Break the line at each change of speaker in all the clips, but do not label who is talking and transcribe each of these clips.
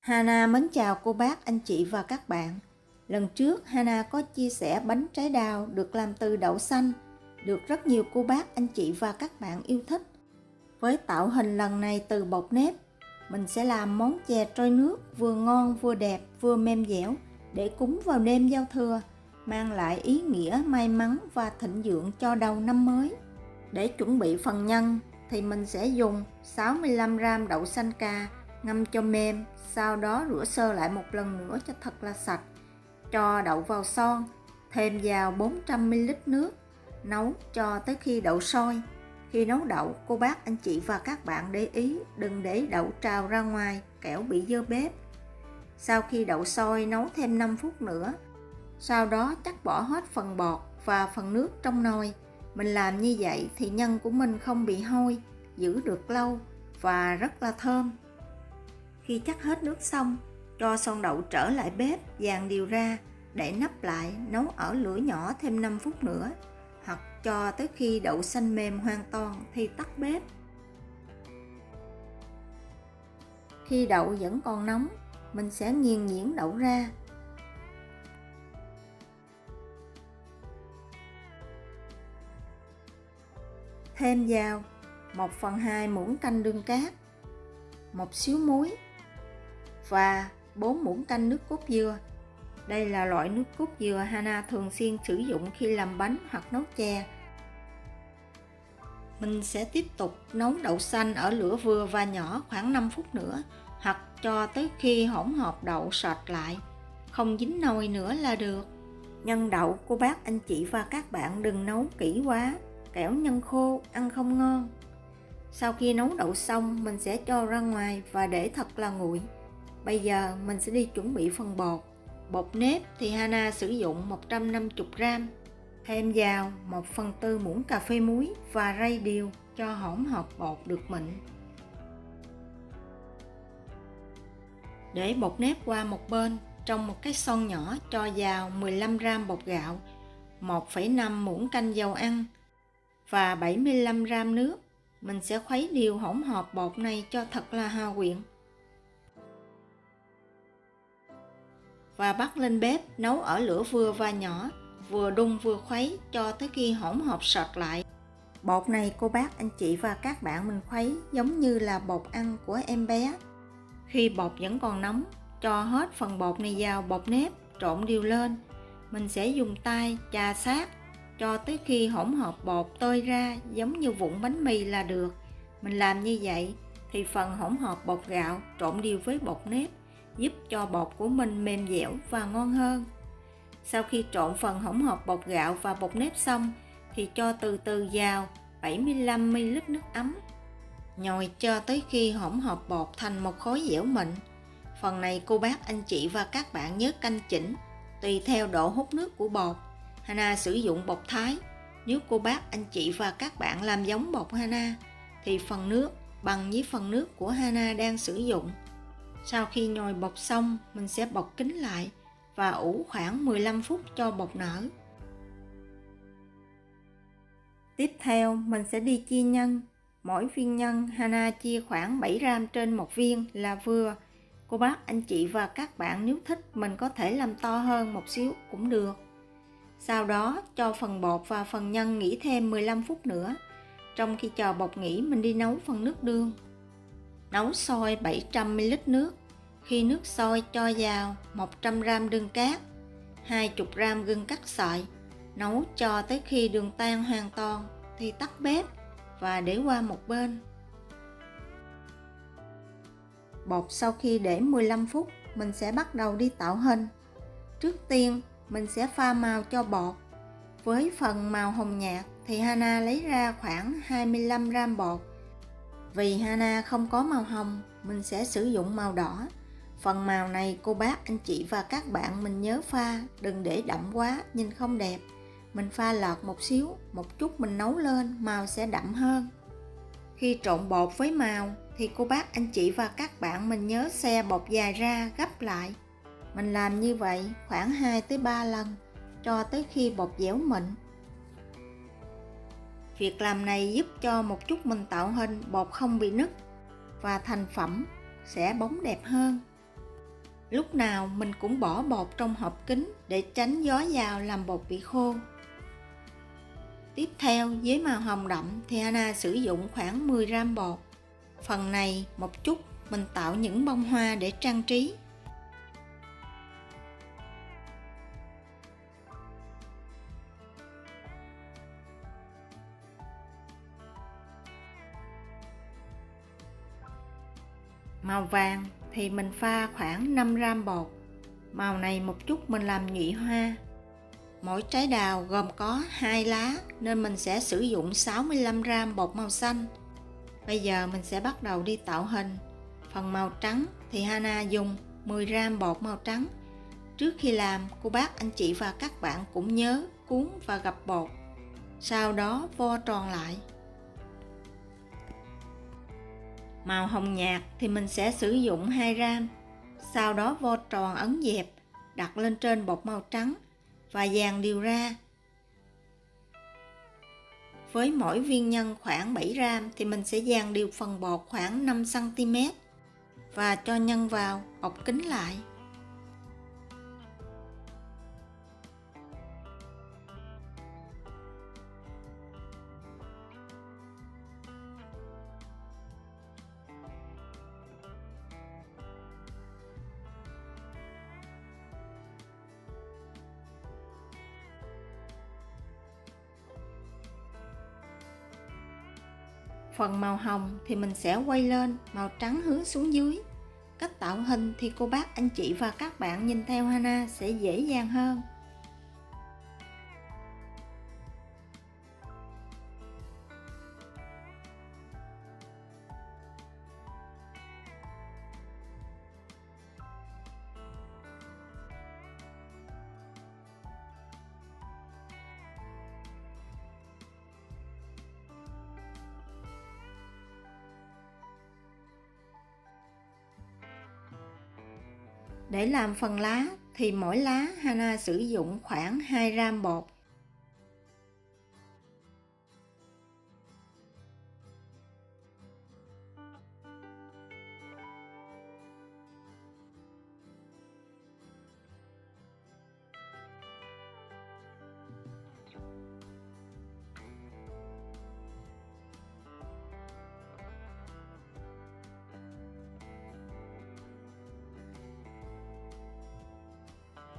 Hana mến chào cô bác, anh chị và các bạn. Lần trước Hana có chia sẻ bánh trái đào được làm từ đậu xanh, được rất nhiều cô bác, anh chị và các bạn yêu thích. Với tạo hình lần này từ bột nếp, mình sẽ làm món chè trôi nước vừa ngon vừa đẹp vừa mềm dẻo để cúng vào đêm giao thừa, mang lại ý nghĩa may mắn và thịnh vượng cho đầu năm mới. Để chuẩn bị phần nhân thì mình sẽ dùng 65g đậu xanh cà, ngâm cho mềm, sau đó rửa sơ lại một lần nữa cho thật là sạch. Cho đậu vào son, thêm vào 400ml nước, nấu cho tới khi đậu sôi. Khi nấu đậu, cô bác, anh chị và các bạn để ý đừng để đậu trào ra ngoài, kẻo bị dơ bếp. Sau khi đậu sôi, nấu thêm 5 phút nữa. Sau đó chắc bỏ hết phần bọt và phần nước trong nồi. Mình làm như vậy thì nhân của mình không bị hôi, giữ được lâu và rất là thơm. Khi chắc hết nước xong, cho son đậu trở lại bếp, dàn đều ra, để nắp lại, nấu ở lửa nhỏ thêm 5 phút nữa, hoặc cho tới khi đậu xanh mềm hoàn toàn thì tắt bếp. Khi đậu vẫn còn nóng, mình sẽ nghiền nhuyễn đậu ra. Thêm vào 1/2 muỗng canh đương cát, một xíu muối và 4 muỗng canh nước cốt dừa. Đây là loại nước cốt dừa Hana thường xuyên sử dụng khi làm bánh hoặc nấu chè. Mình sẽ tiếp tục nấu đậu xanh ở lửa vừa và nhỏ khoảng 5 phút nữa, hoặc cho tới khi hỗn hợp đậu sệt lại, không dính nồi nữa là được. Nhân đậu, cô bác, anh chị và các bạn đừng nấu kỹ quá, kẻo nhân khô ăn không ngon. Sau khi nấu đậu xong, mình sẽ cho ra ngoài và để thật là nguội. Bây giờ mình sẽ đi chuẩn bị phần bột. Bột nếp thì Hana sử dụng 150g, thêm vào 1/4 muỗng cà phê muối và rây đều cho hỗn hợp bột được mịn. Để bột nếp qua một bên, trong một cái son nhỏ cho vào 15g bột gạo, 1,5 muỗng canh dầu ăn và 75g nước. Mình sẽ khuấy đều hỗn hợp bột này cho thật là hòa quyện. Và bắt lên bếp nấu ở lửa vừa và nhỏ, vừa đun vừa khuấy cho tới khi hỗn hợp sệt lại. Bột này cô bác, anh chị và các bạn mình khuấy giống như là bột ăn của em bé. Khi bột vẫn còn nóng, cho hết phần bột này vào bột nếp, trộn đều lên. Mình sẽ dùng tay chà sát cho tới khi hỗn hợp bột tơi ra giống như vụn bánh mì là được. Mình làm như vậy thì phần hỗn hợp bột gạo trộn đều với bột nếp, giúp cho bột của mình mềm dẻo và ngon hơn. Sau khi trộn phần hỗn hợp bột gạo và bột nếp xong thì cho từ từ vào 75ml nước ấm, nhồi cho tới khi hỗn hợp bột thành một khối dẻo mịn. Phần này cô bác, anh chị và các bạn nhớ canh chỉnh tùy theo độ hút nước của bột. Hana sử dụng bột Thái. Nếu cô bác, anh chị và các bạn làm giống bột Hana thì phần nước bằng với phần nước của Hana đang sử dụng. Sau khi nhồi bột xong, mình sẽ bọc kín lại và ủ khoảng 15 phút cho bột nở. Tiếp theo, mình sẽ đi chia nhân. Mỗi viên nhân Hana chia khoảng 7g trên một viên là vừa. Cô bác, anh chị và các bạn nếu thích mình có thể làm to hơn một xíu cũng được. Sau đó cho phần bột và phần nhân nghỉ thêm 15 phút nữa. Trong khi chờ bột nghỉ, mình đi nấu phần nước đương. Nấu sôi 700ml nước. Khi nước sôi cho vào 100g đường cát, 20g gừng cắt sợi. Nấu cho tới khi đường tan hoàn toàn thì tắt bếp và để qua một bên. Bột sau khi để 15 phút, mình sẽ bắt đầu đi tạo hình. Trước tiên, mình sẽ pha màu cho bột. Với phần màu hồng nhạt thì Hana lấy ra khoảng 25g bột. Vì Hana không có màu hồng, mình sẽ sử dụng màu đỏ. Phần màu này cô bác, anh chị và các bạn mình nhớ pha, đừng để đậm quá, nhìn không đẹp. Mình pha lợt một xíu, một chút mình nấu lên, màu sẽ đậm hơn. Khi trộn bột với màu thì cô bác, anh chị và các bạn mình nhớ xe bột dài ra gấp lại. Mình làm như vậy khoảng 2-3 lần cho tới khi bột dẻo mịn. Việc làm này giúp cho một chút mình tạo hình bột không bị nứt và thành phẩm sẽ bóng đẹp hơn. Lúc nào mình cũng bỏ bột trong hộp kính để tránh gió vào làm bột bị khô. Tiếp theo, với màu hồng đậm thì Hana sử dụng khoảng 10 gram bột. Phần này một chút mình tạo những bông hoa để trang trí. Màu vàng thì mình pha khoảng 5 gram bột. Màu này một chút mình làm nhụy hoa. Mỗi trái đào gồm có 2 lá nên mình sẽ sử dụng 65 gram bột màu xanh. Bây giờ mình sẽ bắt đầu đi tạo hình. Phần màu trắng thì Hana dùng 10 gram bột màu trắng. Trước khi làm, cô bác, anh chị và các bạn cũng nhớ cuốn và gập bột. Sau đó vo tròn lại. Màu hồng nhạt thì mình sẽ sử dụng 2 gram. Sau đó vo tròn ấn dẹp, đặt lên trên bột màu trắng và dàn đều ra. Với mỗi viên nhân khoảng 7 gram thì mình sẽ dàn đều phần bột khoảng 5 cm và cho nhân vào, bọc kín lại. Phần màu hồng thì mình sẽ quay lên, màu trắng hướng xuống dưới. Cách tạo hình thì cô bác, anh chị và các bạn nhìn theo Hana sẽ dễ dàng hơn. Để làm phần lá thì mỗi lá Hana sử dụng khoảng 2 gram bột.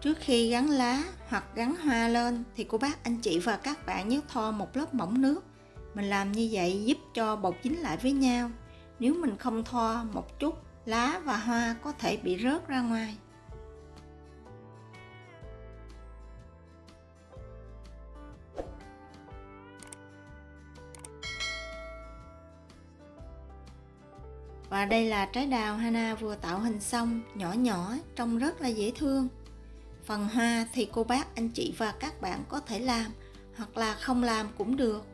Trước khi gắn lá hoặc gắn hoa lên thì cô bác, anh chị và các bạn nhớ thoa một lớp mỏng nước. Mình làm như vậy giúp cho bột dính lại với nhau. Nếu mình không thoa một chút, lá và hoa có thể bị rớt ra ngoài. Và đây là trái đào Hana vừa tạo hình xong, nhỏ nhỏ, trông rất là dễ thương. Phần hoa thì cô bác, anh chị và các bạn có thể làm hoặc là không làm cũng được.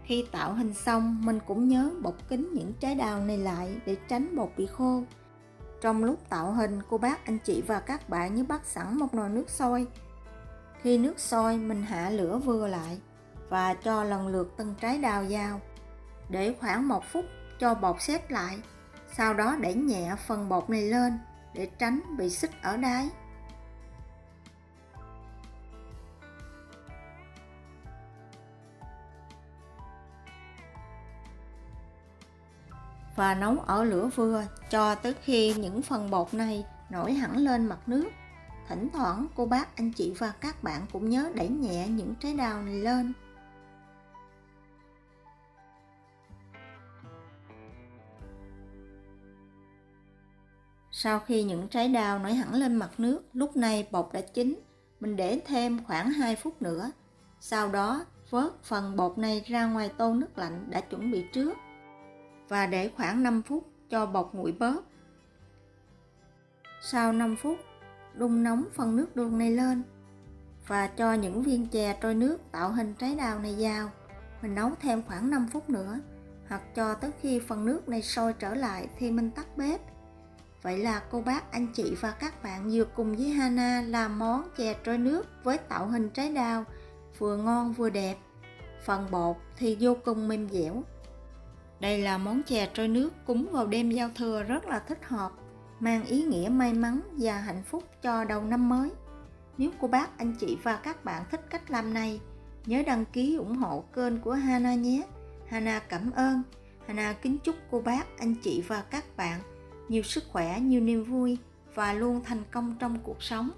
Khi tạo hình xong, mình cũng nhớ bọc kín những trái đào này lại để tránh bột bị khô. Trong lúc tạo hình, cô bác, anh chị và các bạn nhớ bắt sẵn một nồi nước sôi. Khi nước sôi, mình hạ lửa vừa lại và cho lần lượt từng trái đào vào. Để khoảng 1 phút cho bột sét lại. Sau đó đẩy nhẹ phần bột này lên để tránh bị xích ở đáy. Và nấu ở lửa vừa cho tới khi những phần bột này nổi hẳn lên mặt nước. Thỉnh thoảng cô bác, anh chị và các bạn cũng nhớ đẩy nhẹ những trái đào này lên. Sau khi những trái đào nổi hẳn lên mặt nước, lúc này bột đã chín. Mình để thêm khoảng 2 phút nữa. Sau đó vớt phần bột này ra ngoài tô nước lạnh đã chuẩn bị trước. Và để khoảng 5 phút cho bột nguội bớt. Sau 5 phút, đun nóng phần nước đường này lên và cho những viên chè trôi nước tạo hình trái đào này vào. Mình nấu thêm khoảng 5 phút nữa, hoặc cho tới khi phần nước này sôi trở lại thì mình tắt bếp. Vậy là cô bác, anh chị và các bạn vừa cùng với Hana làm món chè trôi nước với tạo hình trái đào, vừa ngon vừa đẹp. Phần bột thì vô cùng mềm dẻo. Đây là món chè trôi nước cúng vào đêm giao thừa rất là thích hợp, mang ý nghĩa may mắn và hạnh phúc cho đầu năm mới. Nếu cô bác, anh chị và các bạn thích cách làm này, nhớ đăng ký ủng hộ kênh của Hana nhé. Hana cảm ơn. Hana kính chúc cô bác, anh chị và các bạn nhiều sức khỏe, nhiều niềm vui và luôn thành công trong cuộc sống.